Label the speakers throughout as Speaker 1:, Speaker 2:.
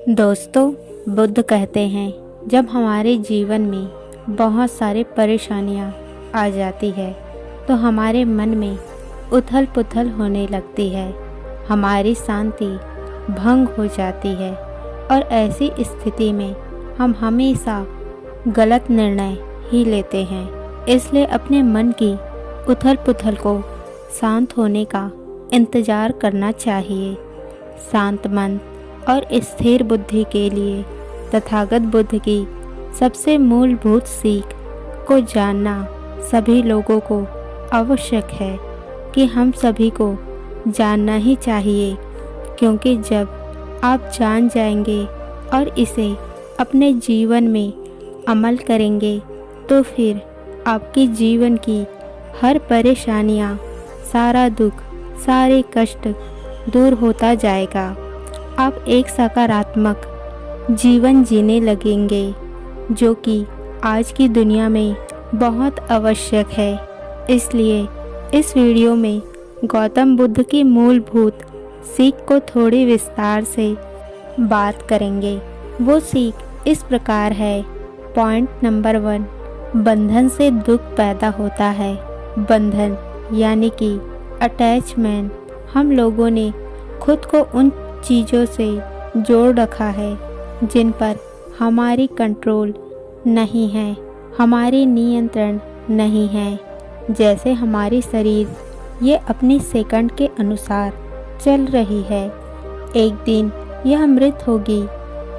Speaker 1: दोस्तों, बुद्ध कहते हैं जब हमारे जीवन में बहुत सारी परेशानियां आ जाती है तो हमारे मन में उथल पुथल होने लगती है, हमारी शांति भंग हो जाती है और ऐसी स्थिति में हम हमेशा गलत निर्णय ही लेते हैं। इसलिए अपने मन की उथल पुथल को शांत होने का इंतज़ार करना चाहिए। शांत मन और स्थिर बुद्धि के लिए तथागत बुद्ध की सबसे मूलभूत सीख को जानना सभी लोगों को आवश्यक है कि हम सभी को जानना ही चाहिए, क्योंकि जब आप जान जाएंगे और इसे अपने जीवन में अमल करेंगे तो फिर आपके जीवन की हर परेशानियाँ, सारा दुख, सारे कष्ट दूर होता जाएगा। आप एक सकारात्मक जीवन जीने लगेंगे, जो कि आज की दुनिया में बहुत आवश्यक है। इसलिए इस वीडियो में गौतम बुद्ध की मूलभूत सीख को थोड़ी विस्तार से बात करेंगे। वो सीख इस प्रकार है। पॉइंट नंबर 1, बंधन से दुख पैदा होता है। बंधन यानी कि अटैचमेंट। हम लोगों ने खुद को उन चीज़ों से जोड़ रखा है जिन पर हमारी कंट्रोल नहीं है, हमारी नियंत्रण नहीं है। जैसे हमारी शरीर ये अपनी सेकंड के अनुसार चल रही है। एक दिन यह मृत होगी,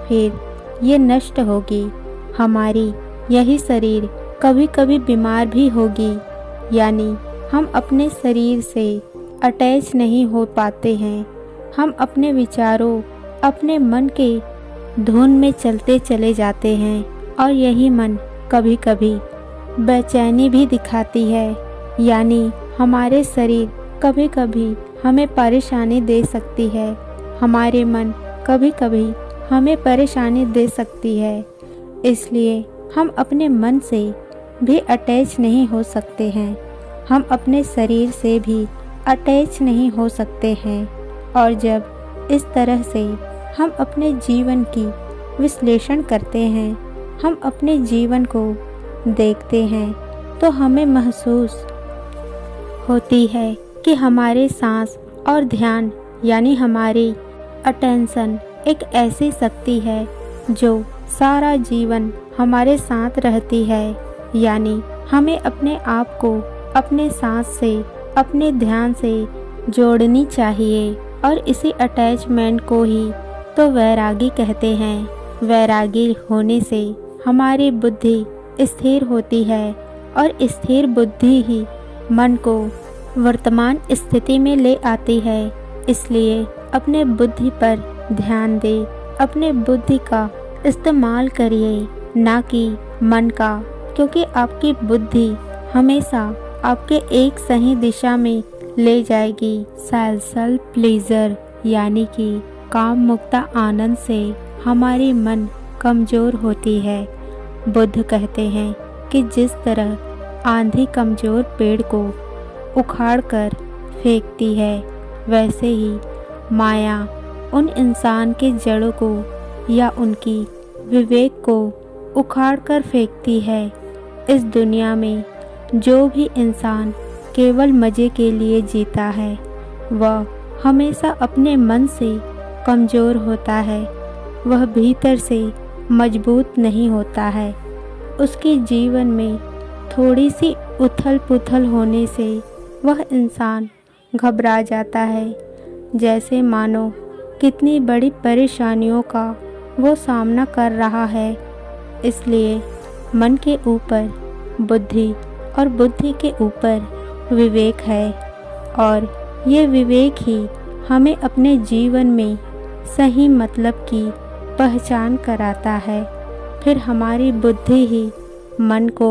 Speaker 1: फिर ये नष्ट होगी। हमारी यही शरीर कभी कभी बीमार भी होगी, यानी हम अपने शरीर से अटैच नहीं हो पाते हैं। हम अपने विचारों, अपने मन के धुन में चलते चले जाते हैं और यही मन कभी कभी बेचैनी भी दिखाती है, यानी हमारे शरीर कभी कभी हमें परेशानी दे सकती है। हमारे मन कभी कभी हमें परेशानी दे सकती है। इसलिए हम अपने मन से भी अटैच नहीं हो सकते हैं, हम अपने शरीर से भी अटैच नहीं हो सकते हैं। और जब इस तरह से हम अपने जीवन की विश्लेषण करते हैं, हम अपने जीवन को देखते हैं, तो हमें महसूस होती है कि हमारे सांस और ध्यान यानी हमारी अटेंशन एक ऐसी शक्ति है जो सारा जीवन हमारे साथ रहती है। यानी हमें अपने आप को अपने सांस से, अपने ध्यान से जोड़नी चाहिए और इसी अटैचमेंट को ही तो वैरागी कहते हैं। वैरागी होने से हमारी बुद्धि स्थिर होती है और स्थिर बुद्धि ही मन को वर्तमान स्थिति में ले आती है। इसलिए अपने बुद्धि पर ध्यान दें, अपने बुद्धि का इस्तेमाल करिए, ना कि मन का, क्योंकि आपकी बुद्धि हमेशा आपके एक सही दिशा में ले जाएगी। सेल्फ प्लेजर यानी कि काम मुक्ता आनंद से हमारी मन कमज़ोर होती है। बुद्ध कहते हैं कि जिस तरह आंधी कमज़ोर पेड़ को उखाड़कर फेंकती है, वैसे ही माया उन इंसान के जड़ों को या उनकी विवेक को उखाड़कर फेंकती है। इस दुनिया में जो भी इंसान केवल मज़े के लिए जीता है, वह हमेशा अपने मन से कमज़ोर होता है, वह भीतर से मजबूत नहीं होता है। उसके जीवन में थोड़ी सी उथल पुथल होने से वह इंसान घबरा जाता है, जैसे मानो कितनी बड़ी परेशानियों का वो सामना कर रहा है। इसलिए मन के ऊपर बुद्धि और बुद्धि के ऊपर विवेक है, और ये विवेक ही हमें अपने जीवन में सही मतलब की पहचान कराता है। फिर हमारी बुद्धि ही मन को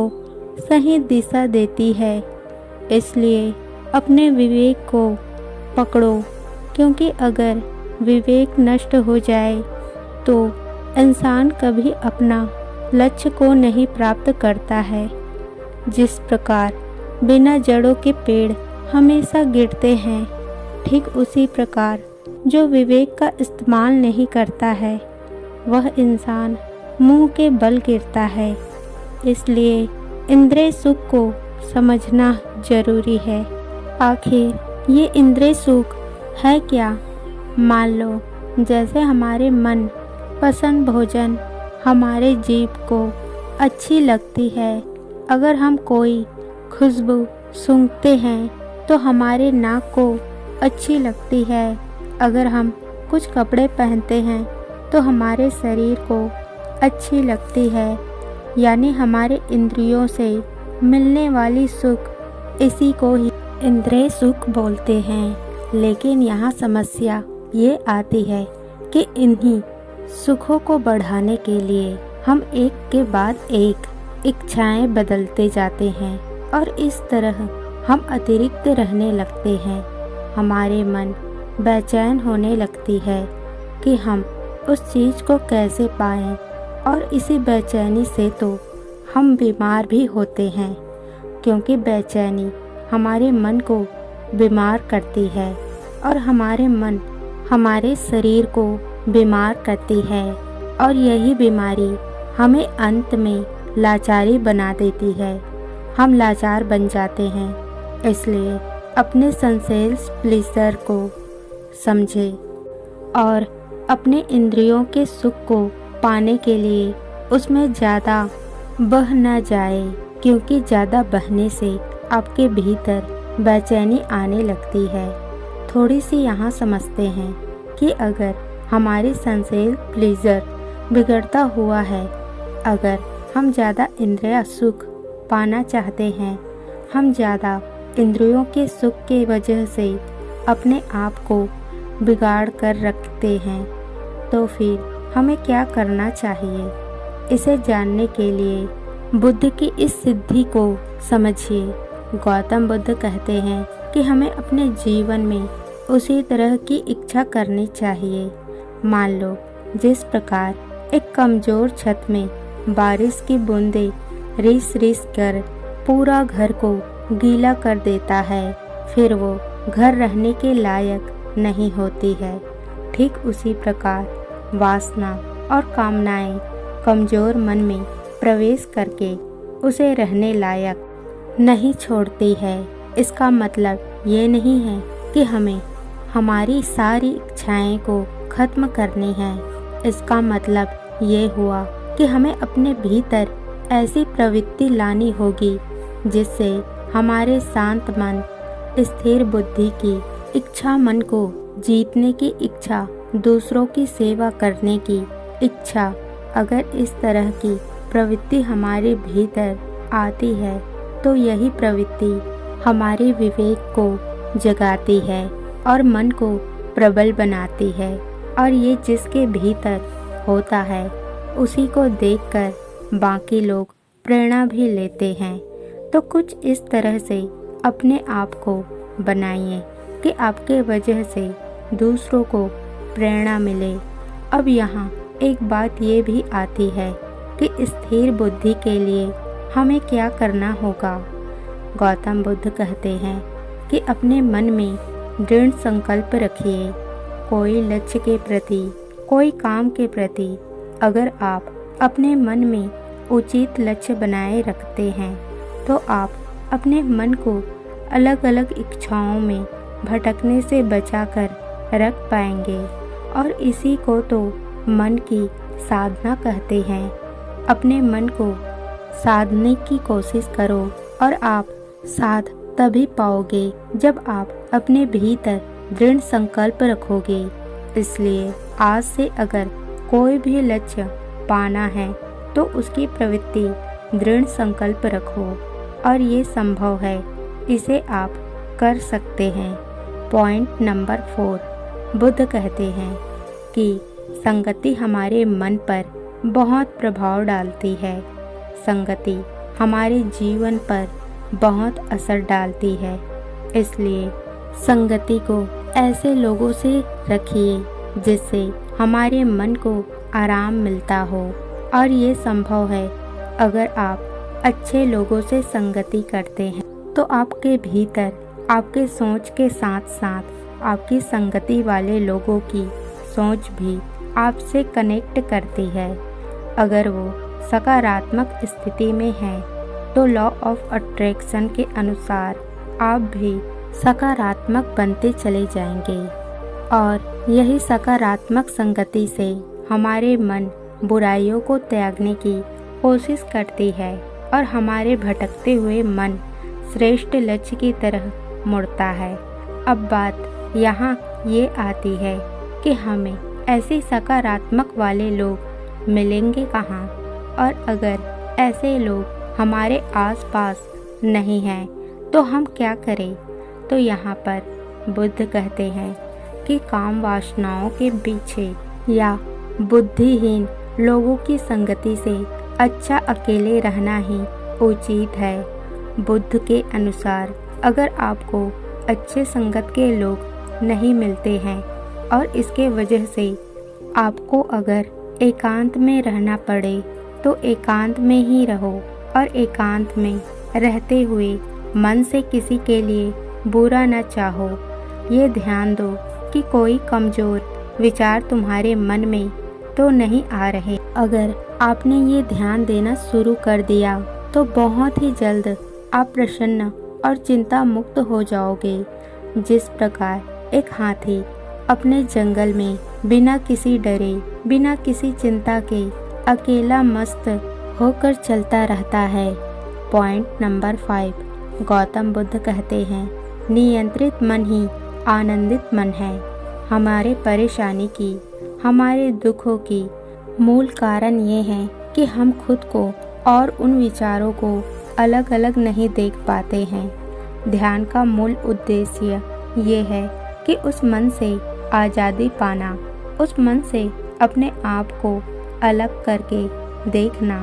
Speaker 1: सही दिशा देती है। इसलिए अपने विवेक को पकड़ो, क्योंकि अगर विवेक नष्ट हो जाए तो इंसान कभी अपना लक्ष्य को नहीं प्राप्त करता है। जिस प्रकार बिना जड़ों के पेड़ हमेशा गिरते हैं, ठीक उसी प्रकार जो विवेक का इस्तेमाल नहीं करता है वह इंसान मुंह के बल गिरता है। इसलिए इंद्रिय सुख को समझना जरूरी है। आखिर ये इंद्रिय सुख है क्या? मान लो जैसे हमारे मन पसंद भोजन हमारे जीभ को अच्छी लगती है। अगर हम कोई खुशबू सूंघते हैं तो हमारे नाक को अच्छी लगती है। अगर हम कुछ कपड़े पहनते हैं तो हमारे शरीर को अच्छी लगती है। यानी हमारे इंद्रियों से मिलने वाली सुख, इसी को ही इंद्रिय सुख बोलते हैं। लेकिन यहाँ समस्या ये आती है कि इन्हीं सुखों को बढ़ाने के लिए हम एक के बाद एक इच्छाएं बदलते जाते हैं और इस तरह हम अतिरिक्त रहने लगते हैं। हमारे मन बेचैन होने लगती है कि हम उस चीज़ को कैसे पाएं, और इसी बेचैनी से तो हम बीमार भी होते हैं, क्योंकि बेचैनी हमारे मन को बीमार करती है और हमारे मन हमारे शरीर को बीमार करती है, और यही बीमारी हमें अंत में लाचारी बना देती है। हम लाचार बन जाते हैं। इसलिए अपने सेंसेस प्लीजर को समझे और अपने इंद्रियों के सुख को पाने के लिए उसमें ज़्यादा बह न जाए, क्योंकि ज़्यादा बहने से आपके भीतर बेचैनी आने लगती है। थोड़ी सी यहाँ समझते हैं कि अगर हमारी सेंसेस प्लीजर बिगड़ता हुआ है, अगर हम ज़्यादा इंद्रिय सुख पाना चाहते हैं, हम ज़्यादा इंद्रियों के सुख के वजह से अपने आप को बिगाड़ कर रखते हैं, तो फिर हमें क्या करना चाहिए? इसे जानने के लिए बुद्ध की इस सिद्धि को समझिए। गौतम बुद्ध कहते हैं कि हमें अपने जीवन में उसी तरह की इच्छा करनी चाहिए। मान लो जिस प्रकार एक कमज़ोर छत में बारिश की बूंदें रिस रिस कर पूरा घर को गीला कर देता है, फिर वो घर रहने के लायक नहीं होती है। ठीक उसी प्रकार वासना और कामनाएं कमज़ोर मन में प्रवेश करके उसे रहने लायक नहीं छोड़ती है। इसका मतलब ये नहीं है कि हमें हमारी सारी इच्छाएं को खत्म करनी है। इसका मतलब ये हुआ कि हमें अपने भीतर ऐसी प्रवृत्ति लानी होगी जिससे हमारे शांत मन, स्थिर बुद्धि की इच्छा, मन को जीतने की इच्छा, दूसरों की सेवा करने की इच्छा, अगर इस तरह की प्रवृत्ति हमारे भीतर आती है तो यही प्रवृत्ति हमारे विवेक को जगाती है और मन को प्रबल बनाती है। और ये जिसके भीतर होता है उसी को देखकर बाकी लोग प्रेरणा भी लेते हैं। तो कुछ इस तरह से अपने आप को बनाइए कि आपके वजह से दूसरों को प्रेरणा मिले। अब यहाँ एक बात ये भी आती है कि स्थिर बुद्धि के लिए हमें क्या करना होगा। गौतम बुद्ध कहते हैं कि अपने मन में दृढ़ संकल्प रखिए। कोई लक्ष्य के प्रति, कोई काम के प्रति अगर आप अपने मन में उचित लक्ष्य बनाए रखते हैं तो आप अपने मन को अलग अलग इच्छाओं में भटकने से बचाकर रख पाएंगे। और इसी को तो मन की साधना कहते हैं। अपने मन को साधने की कोशिश करो और आप साध तभी पाओगे जब आप अपने भीतर दृढ़ संकल्प रखोगे। इसलिए आज से अगर कोई भी लक्ष्य पाना है तो उसकी प्रवृत्ति दृढ़ संकल्प रखो और ये संभव है, इसे आप कर सकते हैं। पॉइंट नंबर 4, बुद्ध कहते हैं कि संगति हमारे मन पर बहुत प्रभाव डालती है। संगति हमारे जीवन पर बहुत असर डालती है। इसलिए संगति को ऐसे लोगों से रखिए जिससे हमारे मन को आराम मिलता हो, और ये संभव है अगर आप अच्छे लोगों से संगति करते हैं तो आपके भीतर आपके सोच के साथ साथ आपकी संगति वाले लोगों की सोच भी आपसे कनेक्ट करती है। अगर वो सकारात्मक स्थिति में है तो लॉ ऑफ अट्रैक्शन के अनुसार आप भी सकारात्मक बनते चले जाएंगे और यही सकारात्मक संगति से हमारे मन बुराइयों को त्यागने की कोशिश करती है और हमारे भटकते हुए मन श्रेष्ठ लक्ष्य की तरह मुड़ता है। अब बात यहाँ ये आती है कि हमें ऐसे सकारात्मक वाले लोग मिलेंगे कहाँ, और अगर ऐसे लोग हमारे आसपास नहीं हैं तो हम क्या करें। तो यहाँ पर बुद्ध कहते हैं कि काम वासनाओं के पीछे या बुद्धिहीन लोगों की संगति से अच्छा अकेले रहना ही उचित है। बुद्ध के अनुसार अगर आपको अच्छे संगत के लोग नहीं मिलते हैं और इसके वजह से आपको अगर एकांत में रहना पड़े तो एकांत में ही रहो और एकांत में रहते हुए मन से किसी के लिए बुरा न चाहो। ये ध्यान दो कि कोई कमज़ोर विचार तुम्हारे मन में तो नहीं आ रहे। अगर आपने ये ध्यान देना शुरू कर दिया तो बहुत ही जल्द आप प्रसन्न और चिंता मुक्त हो जाओगे। जिस प्रकार एक हाथी अपने जंगल में बिना किसी डरे, बिना किसी चिंता के अकेला मस्त होकर चलता रहता है। पॉइंट नंबर 5, गौतम बुद्ध कहते हैं, नियंत्रित मन ही आनंदित मन है। हमारे परेशानी की, हमारे दुखों की मूल कारण ये है कि हम खुद को और उन विचारों को अलग अलग नहीं देख पाते हैं। ध्यान का मूल उद्देश्य ये है कि उस मन से आज़ादी पाना, उस मन से अपने आप को अलग करके देखना,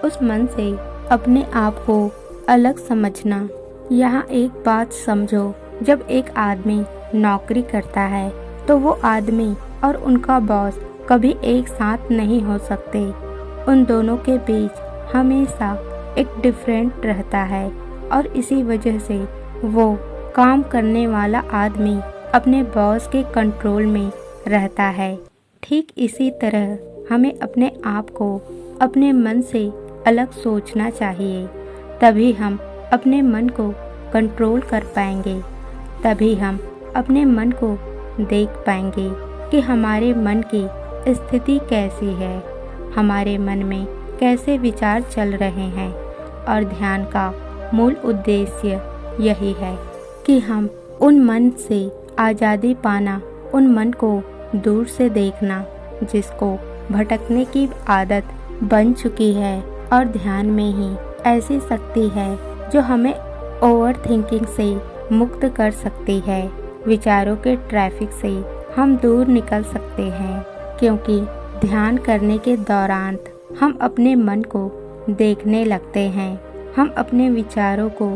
Speaker 1: उस मन से अपने आप को अलग समझना। यहाँ एक बात समझो, जब एक आदमी नौकरी करता है तो वो आदमी और उनका बॉस कभी एक साथ नहीं हो सकते। उन दोनों के बीच हमेशा एक डिफरेंट रहता है और इसी वजह से वो काम करने वाला आदमी अपने बॉस के कंट्रोल में रहता है। ठीक इसी तरह हमें अपने आप को अपने मन से अलग सोचना चाहिए, तभी हम अपने मन को कंट्रोल कर पाएंगे। तभी हम अपने मन को देख पाएंगे कि हमारे मन की स्थिति कैसी है, हमारे मन में कैसे विचार चल रहे हैं। और ध्यान का मूल उद्देश्य यही है कि हम उन मन से आज़ादी पाना, उन मन को दूर से देखना जिसको भटकने की आदत बन चुकी है। और ध्यान में ही ऐसी शक्ति है जो हमें ओवर थिंकिंग से मुक्त कर सकती है। विचारों के ट्रैफिक से हम दूर निकल सकते हैं, क्योंकि ध्यान करने के दौरान हम अपने मन को देखने लगते हैं। हम अपने विचारों को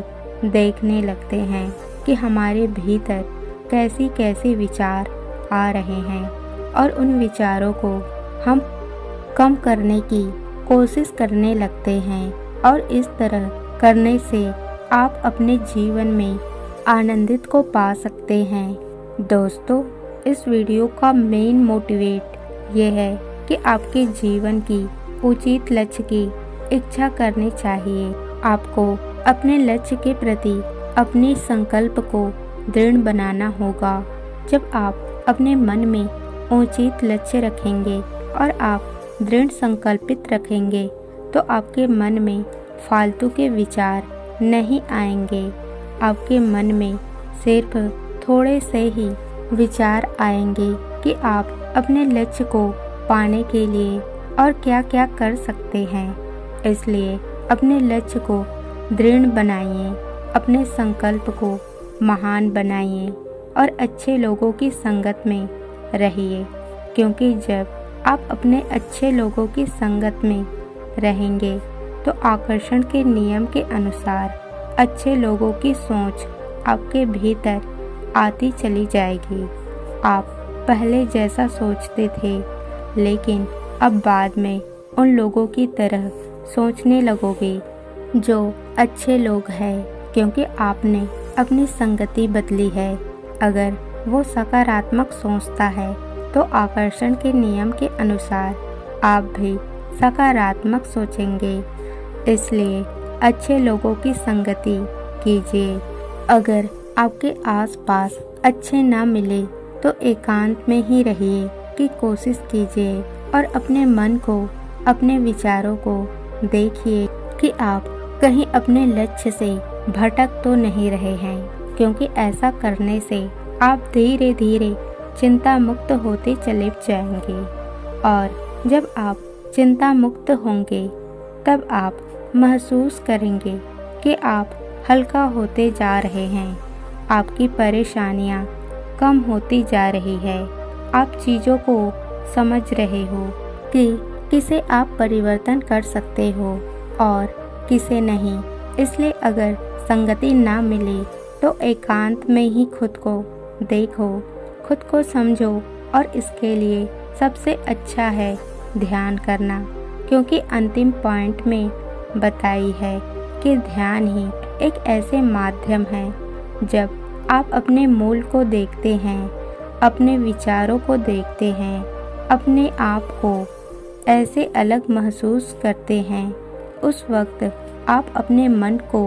Speaker 1: देखने लगते हैं कि हमारे भीतर कैसी कैसी विचार आ रहे हैं और उन विचारों को हम कम करने की कोशिश करने लगते हैं। और इस तरह करने से आप अपने जीवन में आनंदित को पा सकते हैं। दोस्तों, इस वीडियो का मेन मोटिवेट ये है कि आपके जीवन की उचित लक्ष्य की इच्छा करनी चाहिए। आपको अपने लक्ष्य के प्रति अपने संकल्प को दृढ़ बनाना होगा। जब आप अपने मन में उचित लक्ष्य रखेंगे और आप दृढ़ संकल्पित रखेंगे तो आपके मन में फालतू के विचार नहीं आएंगे। आपके मन में सिर्फ थोड़े से ही विचार आएंगे कि आप अपने लक्ष्य को पाने के लिए और क्या क्या कर सकते हैं। इसलिए अपने लक्ष्य को दृढ़ बनाइए, अपने संकल्प को महान बनाइए और अच्छे लोगों की संगत में रहिए, क्योंकि जब आप अपने अच्छे लोगों की संगत में रहेंगे तो आकर्षण के नियम के अनुसार अच्छे लोगों की सोच आपके भीतर आती चली जाएगी। आप पहले जैसा सोचते थे, लेकिन अब बाद में उन लोगों की तरह सोचने लगोगे जो अच्छे लोग हैं, क्योंकि आपने अपनी संगति बदली है। अगर वो सकारात्मक सोचता है तो आकर्षण के नियम के अनुसार आप भी सकारात्मक सोचेंगे। इसलिए अच्छे लोगों की संगति कीजिए। अगर आपके आसपास अच्छे ना मिले तो एकांत में ही रहिए की कोशिश कीजिए और अपने मन को, अपने विचारों को देखिए कि आप कहीं अपने लक्ष्य से भटक तो नहीं रहे हैं, क्योंकि ऐसा करने से आप धीरे धीरे चिंता मुक्त होते चले जाएंगे। और जब आप चिंता मुक्त होंगे तब आप महसूस करेंगे कि आप हल्का होते जा रहे हैं। आपकी परेशानियां कम होती जा रही है। आप चीज़ों को समझ रहे हो कि किसे आप परिवर्तन कर सकते हो और किसे नहीं। इसलिए अगर संगति ना मिले तो एकांत में ही खुद को देखो, खुद को समझो। और इसके लिए सबसे अच्छा है ध्यान करना, क्योंकि अंतिम पॉइंट में बताई है कि ध्यान ही एक ऐसे माध्यम है जब आप अपने मूल को देखते हैं, अपने विचारों को देखते हैं, अपने आप को ऐसे अलग महसूस करते हैं। उस वक्त आप अपने मन को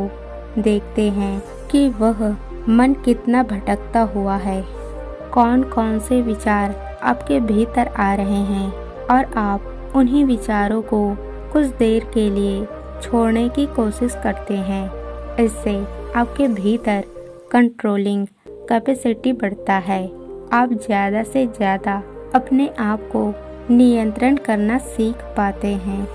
Speaker 1: देखते हैं कि वह मन कितना भटकता हुआ है, कौन कौन से विचार आपके भीतर आ रहे हैं, और आप उन्हीं विचारों को कुछ देर के लिए छोड़ने की कोशिश करते हैं। इससे आपके भीतर कंट्रोलिंग कैपेसिटी बढ़ता है। आप ज़्यादा से ज़्यादा अपने आप को नियंत्रण करना सीख पाते हैं।